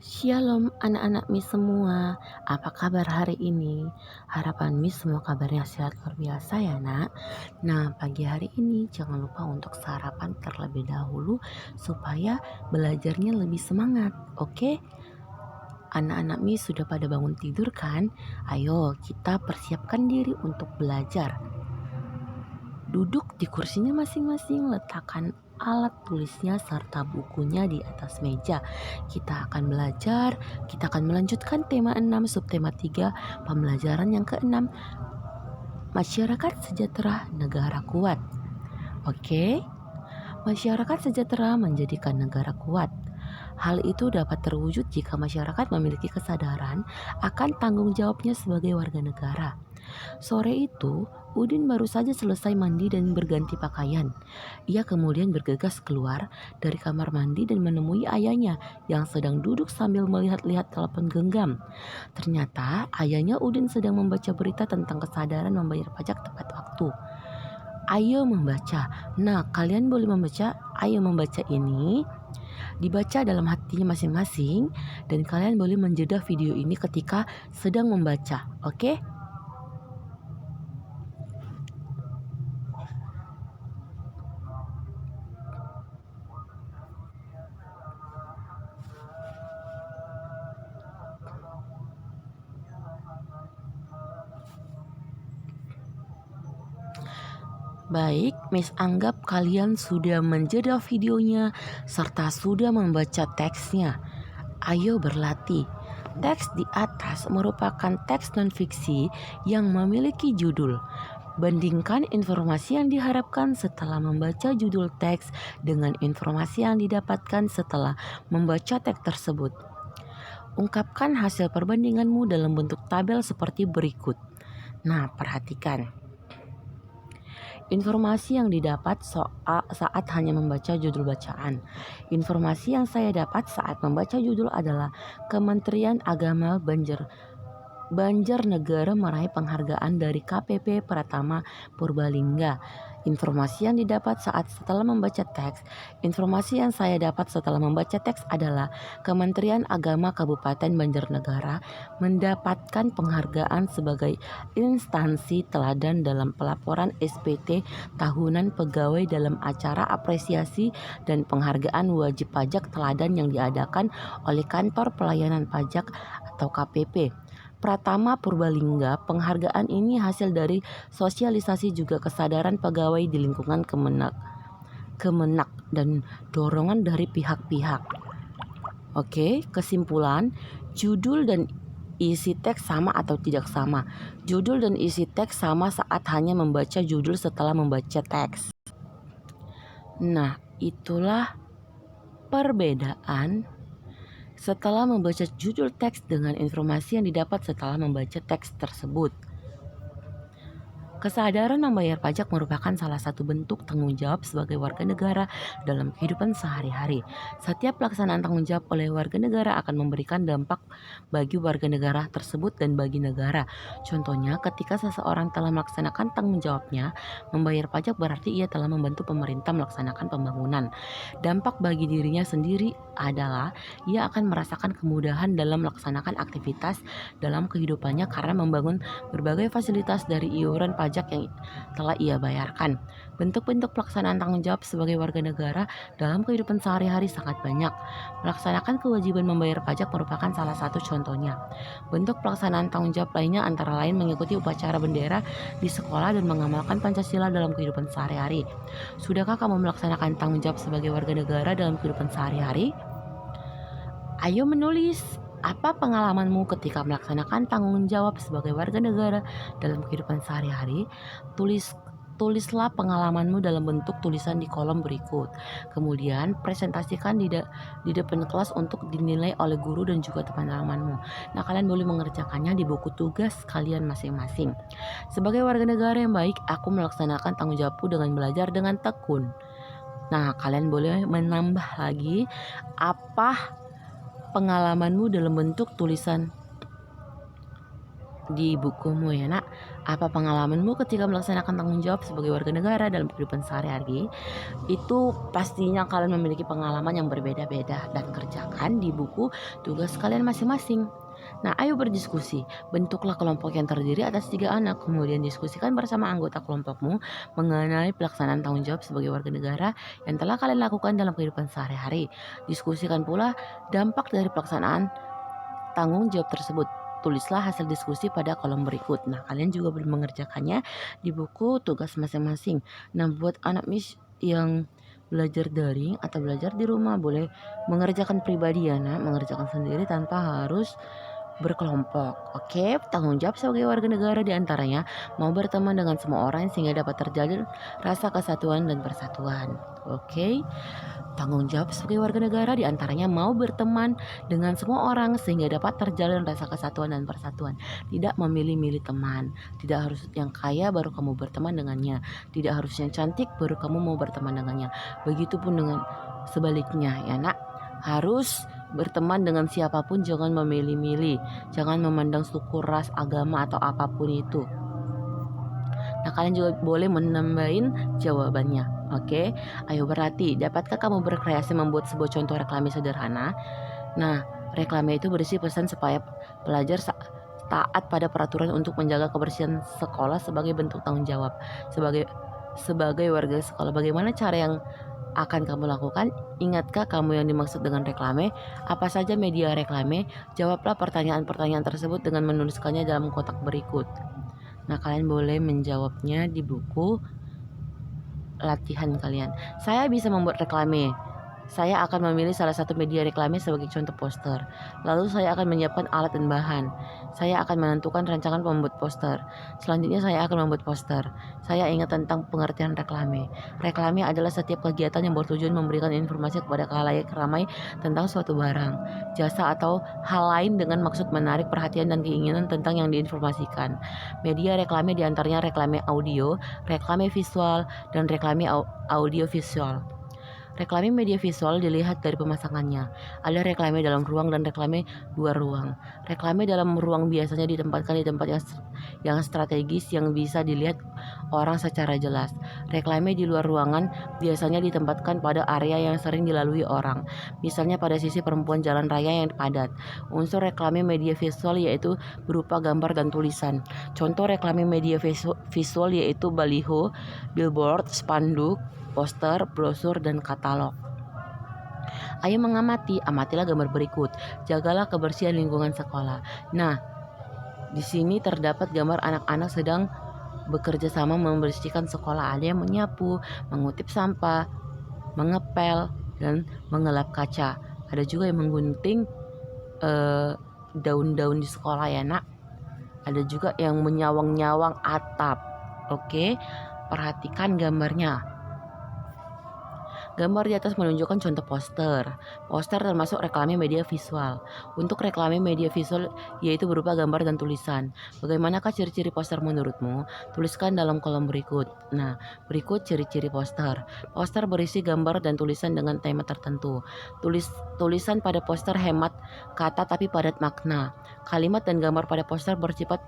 Shalom anak-anak Miss semua, apa kabar hari ini? Harapan Miss semua kabarnya sehat luar biasa ya nak. Nah pagi hari ini jangan lupa untuk sarapan terlebih dahulu supaya belajarnya lebih semangat, oke? Anak-anak Miss sudah pada bangun tidur kan? Ayo kita persiapkan diri untuk belajar. Duduk di kursinya masing-masing, letakkan alat tulisnya serta bukunya di atas meja. Kita akan belajar, kita akan melanjutkan tema 6 subtema 3 pembelajaran yang ke-6, masyarakat sejahtera negara kuat. Oke? Masyarakat sejahtera menjadikan negara kuat. Hal itu dapat terwujud jika masyarakat memiliki kesadaran akan tanggung jawabnya sebagai warga negara. Sore itu, Udin baru saja selesai mandi dan berganti pakaian. Ia kemudian bergegas keluar dari kamar mandi dan menemui ayahnya yang sedang duduk sambil melihat-lihat telepon genggam. Ternyata ayahnya Udin sedang membaca berita tentang kesadaran membayar pajak tepat waktu. Ayo membaca. Nah, kalian boleh membaca. Ayo membaca ini dibaca dalam hatinya masing-masing dan kalian boleh menjeda video ini ketika sedang membaca. Oke? Baik, Miss anggap kalian sudah menjeda videonya serta sudah membaca teksnya. Ayo berlatih. Teks di atas merupakan teks non-fiksi yang memiliki judul. Bandingkan informasi yang diharapkan setelah membaca judul teks dengan informasi yang didapatkan setelah membaca teks tersebut. Ungkapkan hasil perbandinganmu dalam bentuk tabel seperti berikut. Nah, perhatikan. Informasi yang didapat saat hanya membaca judul bacaan. Informasi yang saya dapat saat membaca judul adalah Kementerian Agama Banjarnegara meraih penghargaan dari KPP Pratama Purbalingga. Informasi yang didapat setelah membaca teks. Informasi yang saya dapat setelah membaca teks adalah Kementerian Agama Kabupaten Banjarnegara mendapatkan penghargaan sebagai instansi teladan dalam pelaporan SPT tahunan pegawai dalam acara apresiasi dan penghargaan wajib pajak teladan yang diadakan oleh Kantor Pelayanan Pajak atau KPP Pratama Purbalingga. Penghargaan ini hasil dari sosialisasi juga kesadaran pegawai di lingkungan Kemenak dan dorongan dari pihak-pihak. Oke, kesimpulan, judul dan isi teks sama atau tidak sama. Judul dan isi teks sama saat hanya membaca judul setelah membaca teks. Nah, itulah perbedaan setelah membaca judul teks dengan informasi yang didapat setelah membaca teks tersebut. Kesadaran membayar pajak merupakan salah satu bentuk tanggung jawab sebagai warga negara dalam kehidupan sehari-hari. Setiap pelaksanaan tanggung jawab oleh warga negara akan memberikan dampak bagi warga negara tersebut dan bagi negara. Contohnya, ketika seseorang telah melaksanakan tanggung jawabnya, membayar pajak berarti ia telah membantu pemerintah melaksanakan pembangunan. Dampak bagi dirinya sendiri adalah ia akan merasakan kemudahan dalam melaksanakan aktivitas dalam kehidupannya karena membangun berbagai fasilitas dari iuran pajak yang telah ia bayarkan. Bentuk-bentuk pelaksanaan tanggung jawab sebagai warga negara dalam kehidupan sehari-hari sangat banyak. Melaksanakan kewajiban membayar pajak merupakan salah satu contohnya. Bentuk pelaksanaan tanggung jawab lainnya antara lain mengikuti upacara bendera di sekolah dan mengamalkan Pancasila dalam kehidupan sehari-hari. Sudahkah kamu melaksanakan tanggung jawab sebagai warga negara dalam kehidupan sehari-hari? Ayo menulis. Apa pengalamanmu ketika melaksanakan tanggung jawab sebagai warga negara dalam kehidupan sehari-hari? Tulislah pengalamanmu dalam bentuk tulisan di kolom berikut. Kemudian presentasikan di depan kelas untuk dinilai oleh guru dan juga teman-temanmu. Nah, kalian boleh mengerjakannya di buku tugas kalian masing-masing. Sebagai warga negara yang baik, aku melaksanakan tanggung jawabku dengan belajar dengan tekun. Nah, kalian boleh menambah lagi apa pengalamanmu dalam bentuk tulisan di bukumu ya nak. Apa pengalamanmu ketika melaksanakan tanggung jawab sebagai warga negara dalam kehidupan sehari-hari? Itu pastinya kalian memiliki pengalaman yang berbeda-beda dan kerjakan di buku tugas kalian masing-masing. Nah, ayo berdiskusi. Bentuklah kelompok yang terdiri atas 3 anak. Kemudian diskusikan bersama anggota kelompokmu mengenai pelaksanaan tanggung jawab sebagai warga negara yang telah kalian lakukan dalam kehidupan sehari-hari. Diskusikan pula dampak dari pelaksanaan tanggung jawab tersebut. Tulislah hasil diskusi pada kolom berikut. Nah, kalian juga boleh mengerjakannya di buku tugas masing-masing. Nah, buat anak Miss yang belajar daring atau belajar di rumah boleh mengerjakan pribadi ya nak, mengerjakan sendiri tanpa harus berkelompok. Oke, tanggung jawab sebagai warga negara diantaranya mau berteman dengan semua orang sehingga dapat terjalin rasa kesatuan dan persatuan. Oke, tanggung jawab sebagai warga negara diantaranya mau berteman dengan semua orang sehingga dapat terjalin rasa kesatuan dan persatuan. Tidak memilih-milih teman. Tidak harus yang kaya baru kamu berteman dengannya. Tidak harus yang cantik baru kamu mau berteman dengannya. Begitupun dengan sebaliknya ya nak. Harus berteman dengan siapapun, jangan memilih-milih, jangan memandang suku, ras, agama atau apapun itu. Nah, kalian juga boleh menambahin jawabannya. Oke, ayo berarti, dapatkah kamu berkreasi membuat sebuah contoh reklame sederhana? Nah, reklame itu berisi pesan supaya pelajar taat pada peraturan untuk menjaga kebersihan sekolah sebagai bentuk tanggung jawab sebagai warga sekolah. Bagaimana cara yang akan kamu lakukan? Ingatkah kamu yang dimaksud dengan reklame? Apa saja media reklame? Jawablah pertanyaan-pertanyaan tersebut dengan menuliskannya dalam kotak berikut. Nah, kalian boleh menjawabnya di buku latihan kalian. Saya bisa membuat reklame. Saya akan memilih salah satu media reklame sebagai contoh poster. Lalu saya akan menyiapkan alat dan bahan. Saya akan menentukan rancangan membuat poster. Selanjutnya saya akan membuat poster. Saya ingat tentang pengertian reklame. Reklame adalah setiap kegiatan yang bertujuan memberikan informasi kepada khalayak ramai tentang suatu barang, jasa atau hal lain dengan maksud menarik perhatian dan keinginan tentang yang diinformasikan. Media reklame diantaranya reklame audio, reklame visual, dan reklame audio visual. Reklame media visual dilihat dari pemasangannya. Ada reklame dalam ruang dan reklame luar ruang. Reklame dalam ruang biasanya ditempatkan di tempat yang strategis yang bisa dilihat orang secara jelas. Reklame di luar ruangan biasanya ditempatkan pada area yang sering dilalui orang, misalnya pada sisi perempuan jalan raya yang padat. Unsur reklame media visual yaitu berupa gambar dan tulisan. Contoh reklame media visual yaitu baliho, billboard, spanduk, poster, brosur, dan katalog. Ayo amatilah gambar berikut. Jagalah kebersihan lingkungan sekolah. Nah, di sini terdapat gambar anak-anak sedang bekerja sama membersihkan sekolah. Ada yang menyapu, mengutip sampah, mengepel, dan mengelap kaca. Ada juga yang menggunting daun-daun di sekolah ya nak. Ada juga yang menyawang-nyawang atap. Oke, perhatikan gambarnya. Gambar di atas menunjukkan contoh poster. Poster termasuk reklame media visual. Untuk reklame media visual yaitu berupa gambar dan tulisan. Bagaimanakah ciri-ciri poster menurutmu? Tuliskan dalam kolom berikut. Nah, berikut ciri-ciri poster. Poster berisi gambar dan tulisan dengan tema tertentu. Tulisan pada poster hemat kata tapi padat makna. Kalimat dan gambar pada poster bersifat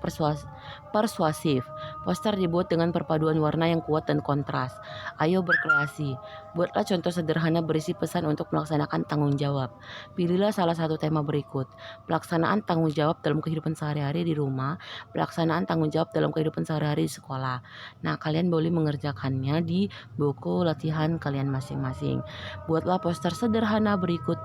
persuasif. Poster dibuat dengan perpaduan warna yang kuat dan kontras. Ayo berkreasi. Buatlah contoh sederhana berisi pesan untuk melaksanakan tanggung jawab. Pilihlah salah satu tema berikut. Pelaksanaan tanggung jawab dalam kehidupan sehari-hari di rumah, pelaksanaan tanggung jawab dalam kehidupan sehari-hari di sekolah. Nah, kalian boleh mengerjakannya di buku latihan kalian masing-masing. Buatlah poster sederhana berikut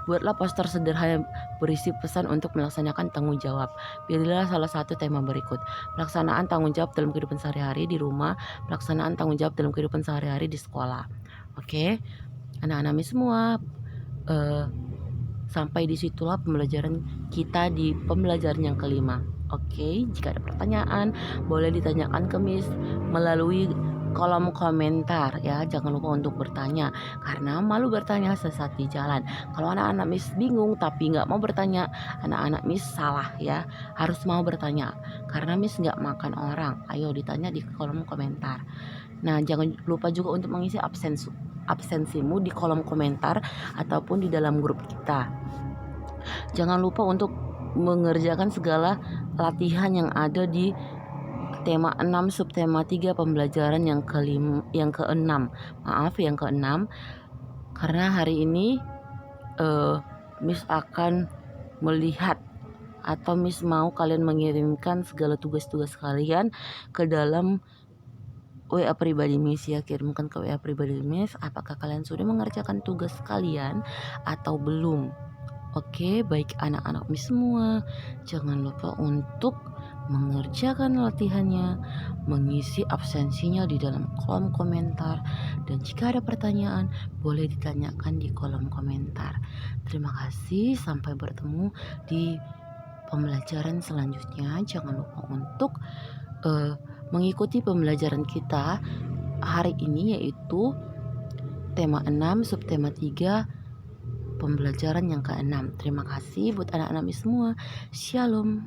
Buatlah poster sederhana berisi pesan untuk melaksanakan tanggung jawab. Pilihlah salah satu tema berikut. Pelaksanaan tanggung jawab dalam kehidupan sehari-hari di rumah, pelaksanaan tanggung jawab dalam kehidupan sehari-hari di sekolah. Oke, anak-anak Miss semua, sampai disitulah pembelajaran kita di pembelajaran yang kelima. Oke, jika ada pertanyaan boleh ditanyakan ke Miss melalui kolom komentar ya. Jangan lupa untuk bertanya, karena malu bertanya sesat di jalan. Kalau anak-anak Miss bingung tapi nggak mau bertanya, anak-anak Miss salah ya. Harus mau bertanya, karena Miss nggak makan orang. Ayo ditanya di kolom komentar. Nah, jangan lupa juga untuk mengisi absensimu di kolom komentar ataupun di dalam grup kita. Jangan lupa untuk mengerjakan segala latihan yang ada di tema 6 subtema 3 pembelajaran yang ke-6. Maaf, yang ke-6. Karena hari ini Miss akan melihat atau Miss mau kalian mengirimkan segala tugas-tugas kalian ke dalam WA pribadi Miss ya. Kirimkan ke WA pribadi Miss apakah kalian sudah mengerjakan tugas kalian atau belum. Oke, baik anak-anak Miss semua, jangan lupa untuk mengerjakan latihannya, mengisi absensinya di dalam kolom komentar, dan jika ada pertanyaan boleh ditanyakan di kolom komentar. Terima kasih, sampai bertemu di pembelajaran selanjutnya. Jangan lupa untuk mengikuti pembelajaran kita hari ini, yaitu tema 6 subtema 3 pembelajaran yang ke-6. Terima kasih buat anak-anak semua. Shalom.